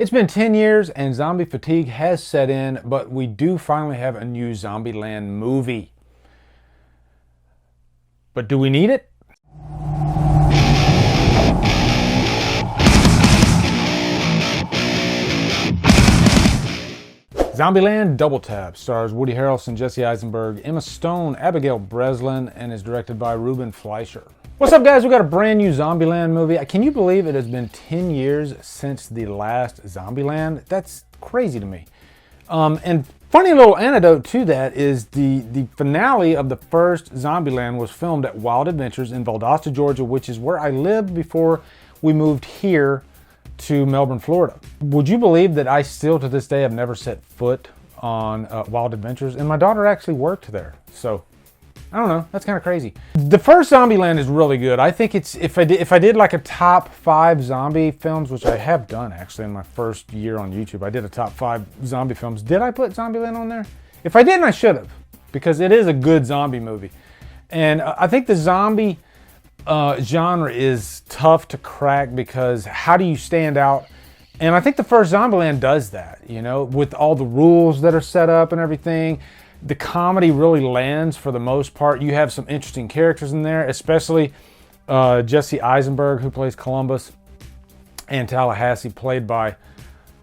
It's been 10 years and zombie fatigue has set in, but we do finally have a new Zombieland movie. But do we need it? Zombieland Double Tap stars Woody Harrelson, Jesse Eisenberg, Emma Stone, Abigail Breslin, and is directed by Ruben Fleischer. What's up, guys? We got a brand new Zombieland movie. Can you believe it has been 10 years since the last Zombieland? That's crazy to me. And funny little anecdote to that is the finale of the first Zombieland was filmed at Wild Adventures in Valdosta, Georgia, which is where I lived before we moved here to Melbourne, Florida. Would you believe that I still to this day have never set foot on Wild Adventures? And my daughter actually worked there. So I don't know, that's kind of crazy. The first Zombieland is really good. I think it's, if I did like a top 5 zombie films, which I have done actually in my first year on YouTube, I did a top 5 zombie films. Did I put Zombieland on there? If I didn't, I should have, because it is a good zombie movie. And I think the zombie genre is tough to crack because how do you stand out? And I think the first Zombieland does that, you know, with all the rules that are set up and everything. The comedy really lands for the most part. You have some interesting characters in there, especially Jesse Eisenberg, who plays Columbus, and Tallahassee, played by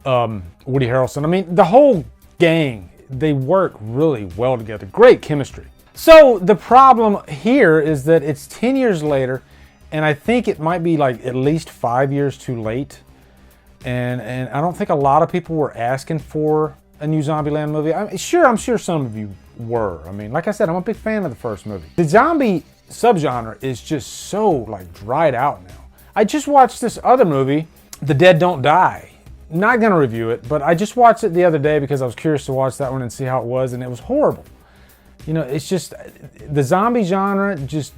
Woody Harrelson. I mean, the whole gang, they work really well together. Great chemistry. So the problem here is that it's 10 years later, and I think it might be like at least 5 years too late. And I don't think a lot of people were asking for a new Zombieland movie. I'm sure some of you were. I mean, like I said, I'm a big fan of the first movie. The zombie subgenre is just so like dried out now. I just watched this other movie, The Dead Don't Die. Not gonna review it, but I just watched it the other day because I was curious to watch that one and see how it was, and it was horrible. You know, it's just, the zombie genre just,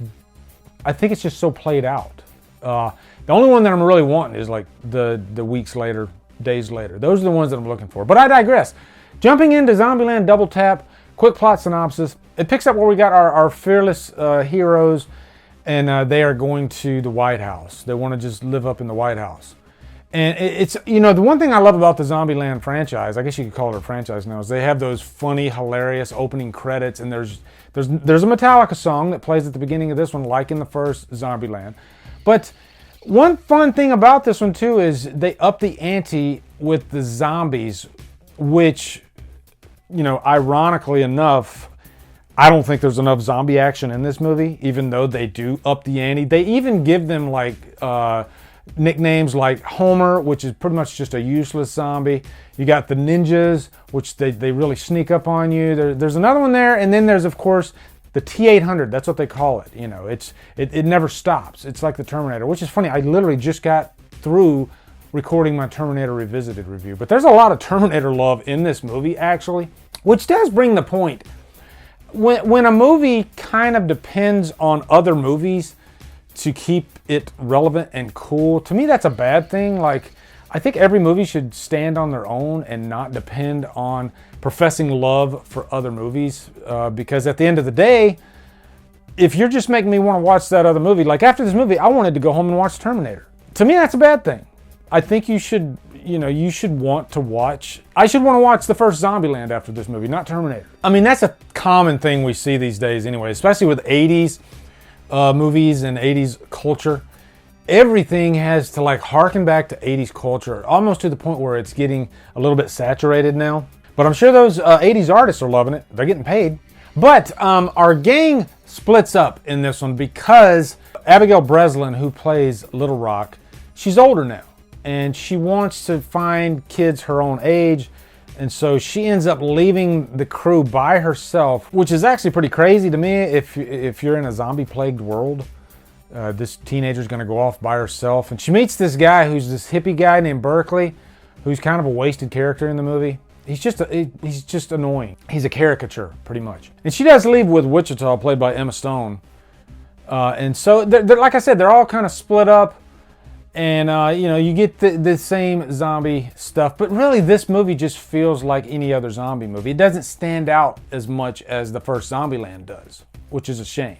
I think it's just so played out. The only one that I'm really wanting is like the weeks later, days later. Those are the ones that I'm looking for. But I digress. Jumping into Zombieland Double Tap, quick plot synopsis. It picks up where we got our fearless heroes, and they are going to the White House. They want to just live up in the White House. And it's, you know, the one thing I love about the Zombieland franchise, I guess you could call it a franchise now, is they have those funny, hilarious opening credits, and there's a Metallica song that plays at the beginning of this one, like in the first Zombieland. But one fun thing about this one too is they up the ante with the zombies, which, you know, ironically enough, I don't think there's enough zombie action in this movie, even though they do up the ante. They even give them like nicknames like Homer, which is pretty much just a useless zombie. You got the ninjas, which they really sneak up on you. There's another one there, and then there's, of course, the T-800, that's what they call it. You know, it never stops. It's like the Terminator, which is funny. I literally just got through recording my Terminator Revisited review. But there's a lot of Terminator love in this movie, actually, which does bring the point. When a movie kind of depends on other movies to keep it relevant and cool, to me that's a bad thing. Like, I think every movie should stand on their own and not depend on professing love for other movies, because at the end of the day, if you're just making me want to watch that other movie, like after this movie, I wanted to go home and watch Terminator. To me, that's a bad thing. I think you should, you know, I should want to watch the first Zombieland after this movie, not Terminator. I mean, that's a common thing we see these days anyway, especially with 80s movies and 80s culture. Everything has to like harken back to 80s culture, almost to the point where it's getting a little bit saturated now. But I'm sure those 80s artists are loving it. They're getting paid. But our gang splits up in this one because Abigail Breslin, who plays Little Rock, she's older now. And she wants to find kids her own age. And so she ends up leaving the crew by herself, which is actually pretty crazy to me if you're in a zombie-plagued world. This teenager's going to go off by herself. And she meets this guy who's this hippie guy named Berkeley, who's kind of a wasted character in the movie. He's just annoying. He's a caricature, pretty much. And she does leave with Wichita, played by Emma Stone. And so, they're, like I said, they're all kind of split up. And, you know, you get the same zombie stuff. But really, this movie just feels like any other zombie movie. It doesn't stand out as much as the first Zombieland does, which is a shame.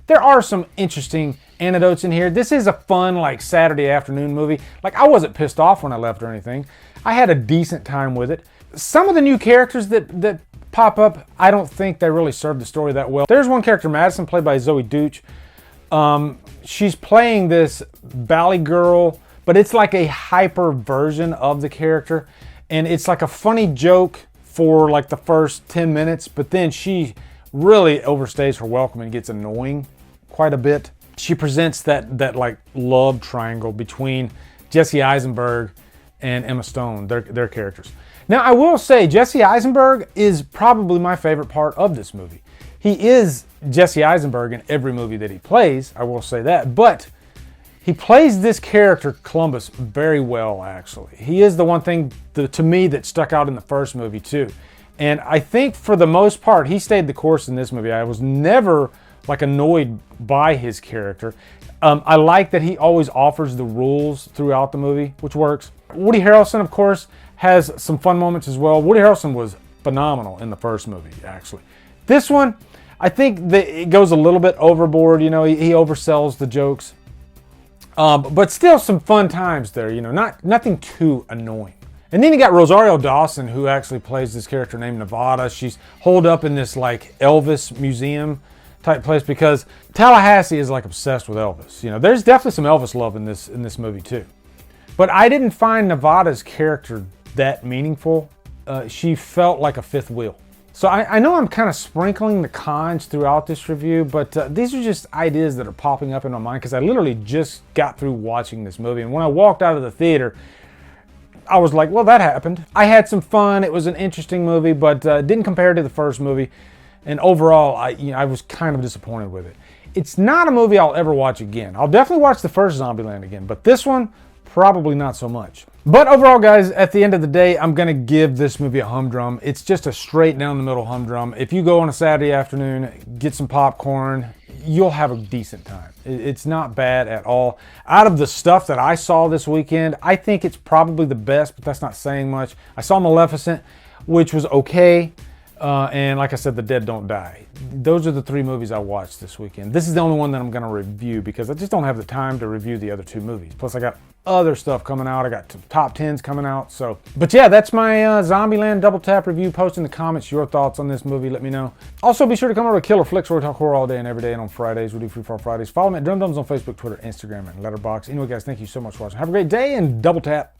There are some interesting anecdotes in here. This is a fun, like, Saturday afternoon movie. Like, I wasn't pissed off when I left or anything. I had a decent time with it. Some of the new characters that pop up, I don't think they really serve the story that well. There's one character, Madison, played by Zoe Deutch. She's playing this Bally girl, but it's like a hyper version of the character. And it's like a funny joke for like the first 10 minutes, but then she really overstays her welcome and gets annoying quite a bit. She presents that like love triangle between Jesse Eisenberg and Emma Stone, their characters. Now, I will say Jesse Eisenberg is probably my favorite part of this movie. He is Jesse Eisenberg in every movie that he plays, I will say that, but he plays this character, Columbus, very well, actually. He is the one thing, to me, that stuck out in the first movie, too. And I think, for the most part, he stayed the course in this movie. I was never, like, annoyed by his character. I like that he always offers the rules throughout the movie, which works. Woody Harrelson, of course, has some fun moments as well. Woody Harrelson was phenomenal in the first movie, actually. This one, I think that it goes a little bit overboard. You know, he oversells the jokes. But still some fun times there, you know, nothing too annoying. And then you got Rosario Dawson, who actually plays this character named Nevada. She's holed up in this like Elvis museum type place because Tallahassee is like obsessed with Elvis. You know, there's definitely some Elvis love in this movie too. But I didn't find Nevada's character that meaningful. She felt like a fifth wheel. So I know I'm kind of sprinkling the cons throughout this review, but these are just ideas that are popping up in my mind because I literally just got through watching this movie. And when I walked out of the theater, I was like, well, that happened. I had some fun. It was an interesting movie, but didn't compare to the first movie. And overall, I was kind of disappointed with it. It's not a movie I'll ever watch again. I'll definitely watch the first Zombieland again, but this one, probably not so much. But overall, guys, at the end of the day, I'm going to give this movie a humdrum. It's just a straight down the middle humdrum. If you go on a Saturday afternoon, get some popcorn, you'll have a decent time. It's not bad at all. Out of the stuff that I saw this weekend, I think it's probably the best, but that's not saying much. I saw Maleficent, which was okay. And like I said, The Dead Don't Die. Those are the three movies I watched this weekend. This is the only one that I'm going to review because I just don't have the time to review the other two movies. Plus, I got other stuff coming out. I got top 10s coming out. So, but yeah, that's my Zombieland Double Tap review. Post in the comments your thoughts on this movie. Let me know. Also, be sure to come over to Killer Flicks where we talk horror all day and every day. And on Fridays, we do Free for All Fridays. Follow me at Drumdums on Facebook, Twitter, Instagram, and Letterboxd. Anyway, guys, thank you so much for watching. Have a great day and double tap.